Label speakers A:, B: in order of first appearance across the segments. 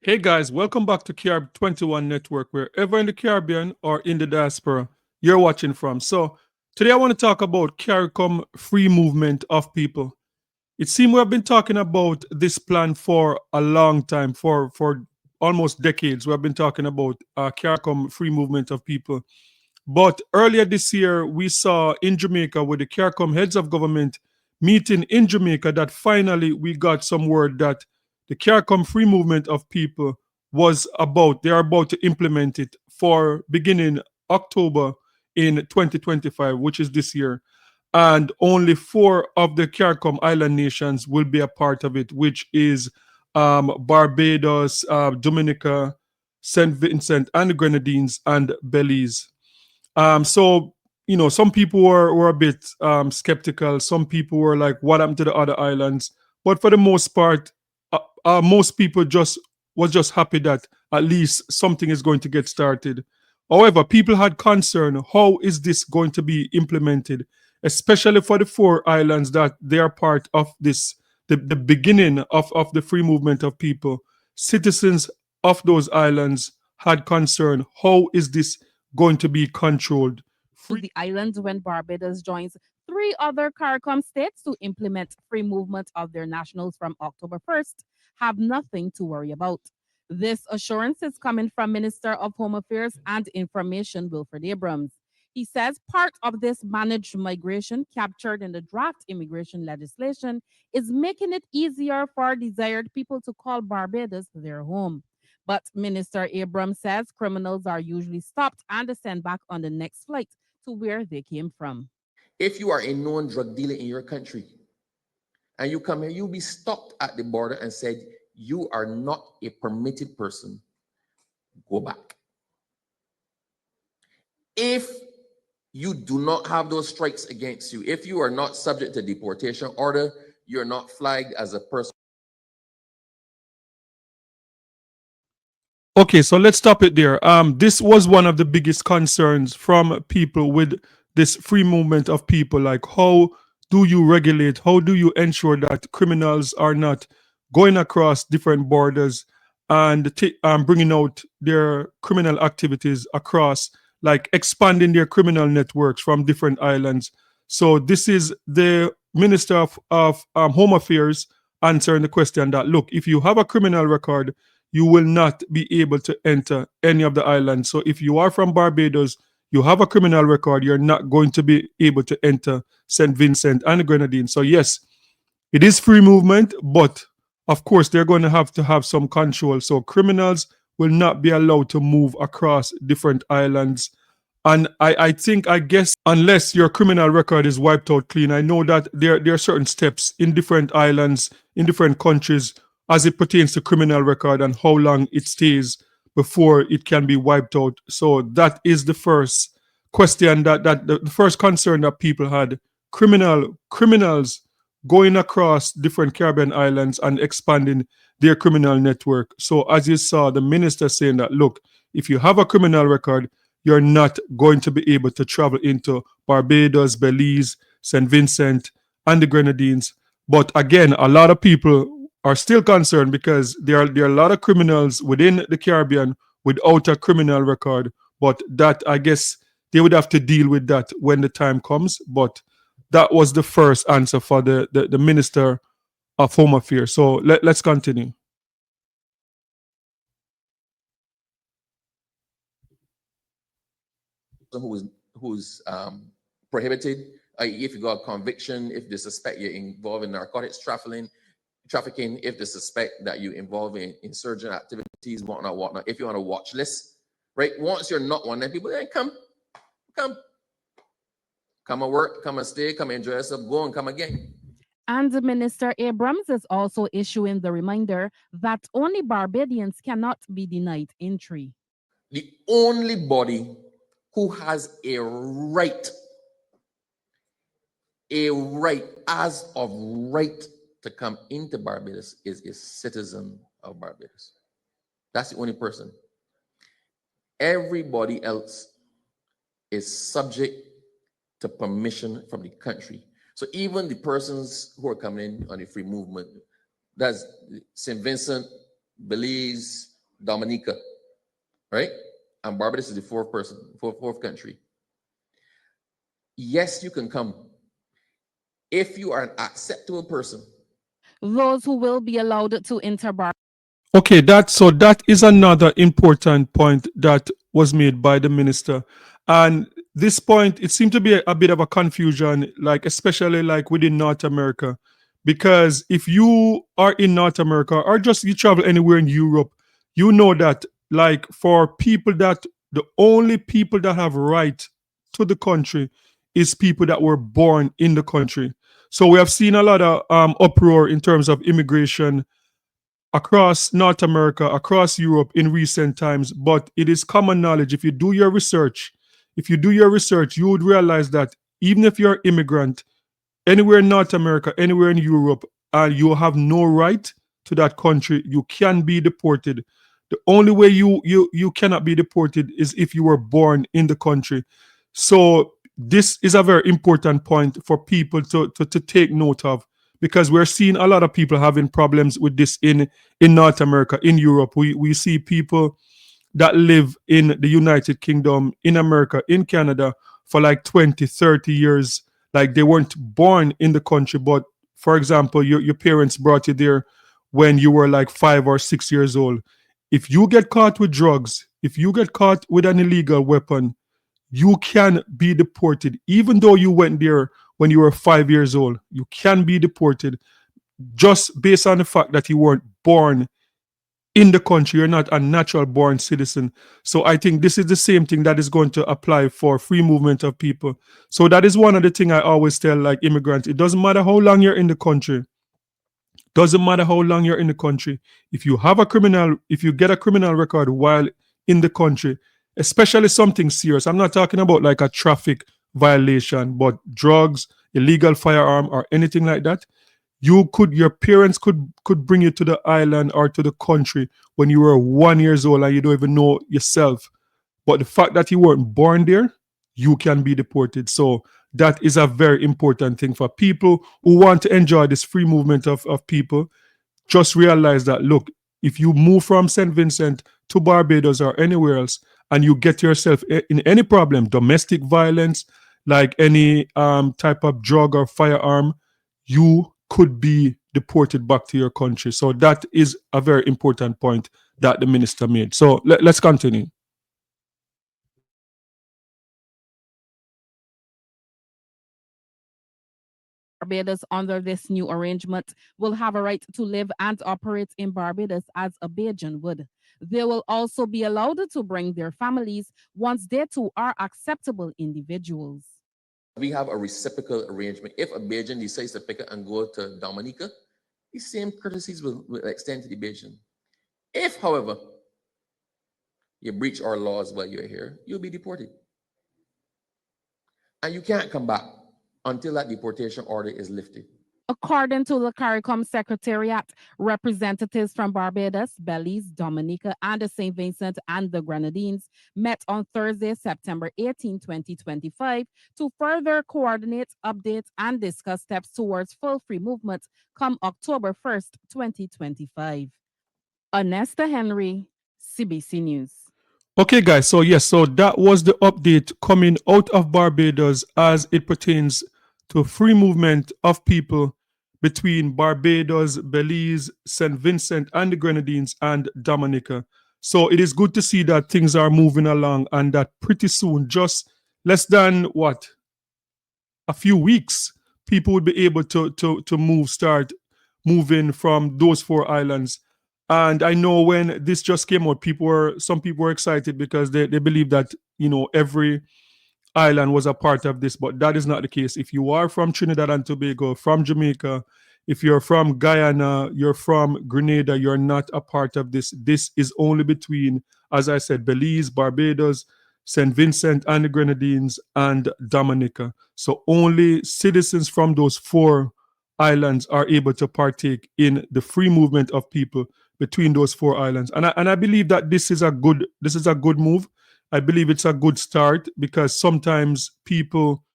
A: Hey guys, welcome back to Carib 21 Network, wherever in the Caribbean or in the diaspora you're watching from. So, today I want to talk about Caricom free movement of people. It seems we have been talking about this plan for a long time, for almost decades. We have been talking about Caricom free movement of people. But earlier this year, we saw in Jamaica with the CARICOM heads of government meeting in Jamaica that finally we got some word that the CARICOM free movement of people they are about to implement it for beginning October in 2025, which is this year. And only four of the CARICOM island nations will be a part of it, which is Barbados, Dominica, St. Vincent and the Grenadines, and Belize. So some people were a bit skeptical. Some people were like, "What happened to the other islands?" But for the most part, most people just happy that at least something is going to get started. However, people had concern: how is this going to be implemented, especially for the four islands that they are part of this, the beginning of the free movement of people. Citizens of those islands had concern: how is this going to be controlled?
B: The islands when Barbados joins three other CARICOM states to implement free movement of their nationals from October 1st have nothing to worry about. This assurance is coming from Minister of Home Affairs and Information Wilfred Abrams. He says part of this managed migration captured in the draft immigration legislation is making it easier for desired people to call Barbados their home. But Minister Abrams says criminals are usually stopped and sent back on the next flight to where they came from.
C: If you are a known drug dealer in your country and you come here, you'll be stopped at the border and said, you are not a permitted person. Go back. If you do not have those strikes against you, if you are not subject to deportation order, you're not flagged as a person.
A: Okay, so let's stop it there. This was one of the biggest concerns from people with this free movement of people. Like, how do you regulate? How do you ensure that criminals are not going across different borders and bringing out their criminal activities across, like expanding their criminal networks from different islands? So this is the Minister of Home Affairs answering the question that, look, if you have a criminal record, you will not be able to enter any of the islands. So if you are from Barbados, you have a criminal record, you're not going to be able to enter St. Vincent and the Grenadines. So yes, it is free movement, but of course they're going to have some control. So criminals will not be allowed to move across different islands. And I guess, unless your criminal record is wiped out clean, I know that there are certain steps in different islands, in different countries, as it pertains to criminal record and how long it stays before it can be wiped out. So that is the first question that the first concern that people had. Criminals going across different Caribbean islands and expanding their criminal network. So as you saw, the minister saying that, look, if you have a criminal record, you're not going to be able to travel into Barbados, Belize, St. Vincent, and the Grenadines. But again, a lot of people are still concerned because there are a lot of criminals within the Caribbean without a criminal record. But that, I guess, they would have to deal with that when the time comes. But that was the first answer for the Minister of Home Affairs. So let's continue.
C: Who's prohibited. If you got a conviction, if they suspect you're involved in narcotics trafficking, if they suspect that you're involved in insurgent activities, whatnot. If you're on a watch list, right? Once you're not one, then people then come and work, come and stay, come and enjoy yourself, go and come again.
B: And Minister Abrams is also issuing the reminder that only Barbadians cannot be denied entry.
C: The only body who has a right as of right to come into Barbados is a citizen of Barbados. That's the only person. Everybody else is subject to permission from the country. So even the persons who are coming in on the free movement, that's St. Vincent, Belize, Dominica, right? And Barbados is the fourth person, fourth country. Yes, you can come if you are an acceptable person.
B: Those who will be allowed to enter Barbados.
A: Okay, that is another important point that was made by the minister. And this point, it seemed to be a bit of a confusion, like especially like within North America. Because if you are in North America or just you travel anywhere in Europe, you know that like for people that the only people that have right to the country is people that were born in the country. So we have seen a lot of uproar in terms of immigration across North America, across Europe in recent times. But it is common knowledge. If you do your research, you would realize that even if you're an immigrant, anywhere in North America, anywhere in Europe, and you have no right to that country, you can be deported. The only way you cannot be deported is if you were born in the country. So this is a very important point for people to take note of because we're seeing a lot of people having problems with this in North America, in Europe. We see people that live in the United Kingdom, in America, in Canada for like 20, 30 years. Like they weren't born in the country, but for example, your parents brought you there when you were like 5 or 6 years old. If you get caught with drugs, if you get caught with an illegal weapon, you can be deported. Even though you went there when you were 5 years old, you can be deported just based on the fact that you weren't born in the country. You're not a natural born citizen. So I think this is the same thing that is going to apply for free movement of people. So that is one of the things I always tell like immigrants. It doesn't matter how long you're in the country. Doesn't matter how long you're in the country. If you get a criminal record while in the country, especially something serious, I'm not talking about like a traffic violation, but drugs, illegal firearm, or anything like that, your parents could bring you to the island or to the country when you were 1 years old and you don't even know yourself. But the fact that you weren't born there, you can be deported. So that is a very important thing for people who want to enjoy this free movement of people. Just realize that look, if you move from St. Vincent to Barbados or anywhere else and you get yourself in any problem, domestic violence, like any type of drug or firearm, you could be deported back to your country. So that is a very important point that the minister made. So let's continue.
B: Barbados under this new arrangement will have a right to live and operate in Barbados as a Bajan would. They will also be allowed to bring their families once they too are acceptable individuals.
C: We have a reciprocal arrangement. If a Bajan decides to pick up and go to Dominica, the same courtesies will extend to the Bajan. If, however, you breach our laws while you're here, you'll be deported. And you can't come back until that deportation order is lifted.
B: According to the Caricom Secretariat, representatives from Barbados, Belize, Dominica, and the St. Vincent and the Grenadines met on Thursday, September 18, 2025, to further coordinate, update, and discuss steps towards full free movement come October 1st, 2025. Anesta Henry, CBC News.
A: Okay, guys. So yes, so that was the update coming out of Barbados as it pertains to free movement of people between Barbados, Belize, St. Vincent and the Grenadines and Dominica. So it is good to see that things are moving along and that pretty soon, just less than what, a few weeks, people would be able to start moving from those four islands. And I know when this just came out, some people were excited because they believe that every island was a part of this, but that is not the case. If you are from Trinidad and Tobago, from Jamaica, if you're from Guyana, you're from Grenada, you're not a part of this. This is only between, as I said, Belize, Barbados, St. Vincent and the Grenadines, and Dominica. So only citizens from those four islands are able to partake in the free movement of people between those four islands. And I believe that this is a good move. I believe it's a good start because sometimes people,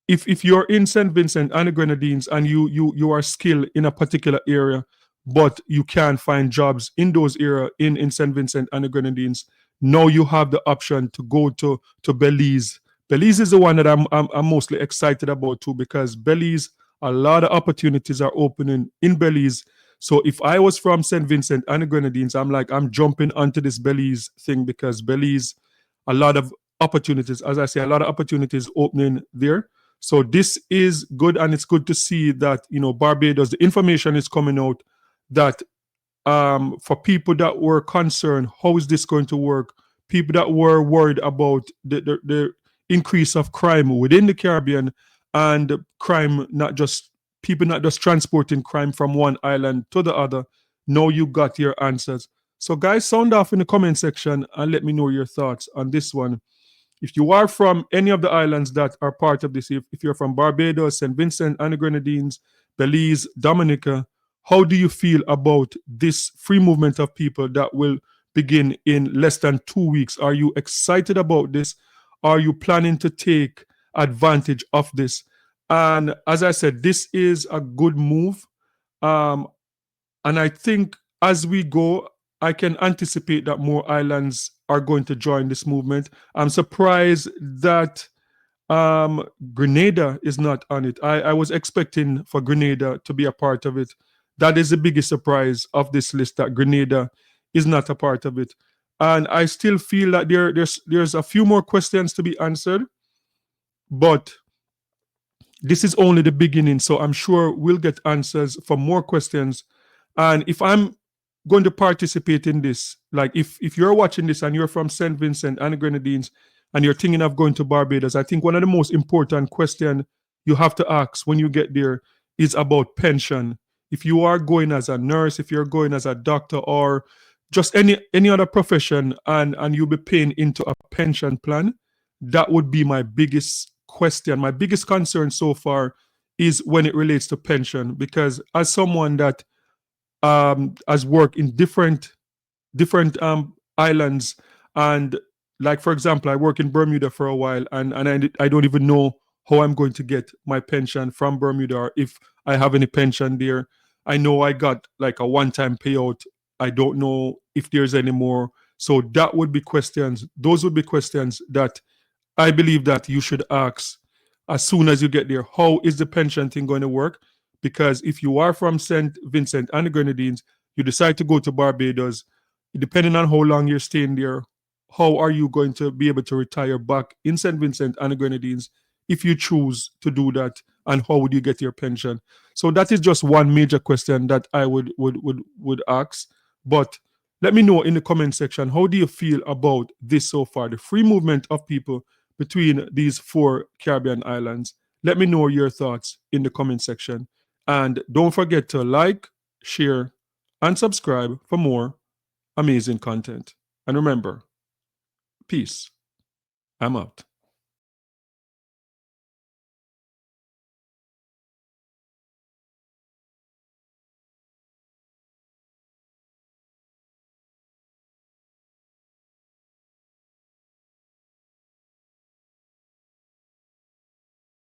A: if you're in St. Vincent and the Grenadines and you are skilled in a particular area, but you can't find jobs in those areas in St. Vincent and the Grenadines. Now you have the option to go to Belize. Belize is the one that I'm mostly excited about too, because Belize, a lot of opportunities are opening in Belize. So if I was from St. Vincent and the Grenadines, I'm jumping onto this Belize thing, because Belize, a lot of opportunities, as I say, a lot of opportunities opening there. So this is good, and it's good to see that, Barbados, the information is coming out that for people that were concerned, how is this going to work? People that were worried about the increase of crime within the Caribbean, and crime, not just people not just transporting crime from one island to the other. Now you got your answers. So guys, sound off in the comment section and let me know your thoughts on this one. If you are from any of the islands that are part of this, if you're from Barbados, St. Vincent and the Grenadines, Belize, Dominica, how do you feel about this free movement of people that will begin in less than 2 weeks? Are you excited about this? Are you planning to take advantage of this? And as I said, this is a good move. And I think as we go, I can anticipate that more islands are going to join this movement. I'm surprised that Grenada is not on it. I was expecting for Grenada to be a part of it. That is the biggest surprise of this list, that Grenada is not a part of it. And I still feel that there's a few more questions to be answered, but this is only the beginning. So I'm sure we'll get answers for more questions. And if I'm going to participate in this, like if you're watching this and you're from St. Vincent and the Grenadines and you're thinking of going to Barbados, I think one of the most important questions you have to ask when you get there is about pension. If you are going as a nurse, if you're going as a doctor, or just any other profession, and you'll be paying into a pension plan, that would be my biggest question. My biggest concern so far is when it relates to pension, because as someone that has worked in different islands, and like for example, I work in Bermuda for a while, and I don't even know how I'm going to get my pension from Bermuda, or if I have any pension there. I know I got like a one-time payout. I don't know if there's any more. So that would be questions. Those would be questions that I believe that you should ask as soon as you get there. How is the pension thing going to work? Because if you are from St. Vincent and the Grenadines, you decide to go to Barbados, depending on how long you're staying there, how are you going to be able to retire back in St. Vincent and the Grenadines if you choose to do that? And how would you get your pension? So that is just one major question that I would ask. But let me know in the comment section, how do you feel about this so far, the free movement of people between these 4 Caribbean islands? Let me know your thoughts in the comment section. And don't forget to like, share, and subscribe for more amazing content. And remember, peace. I'm out.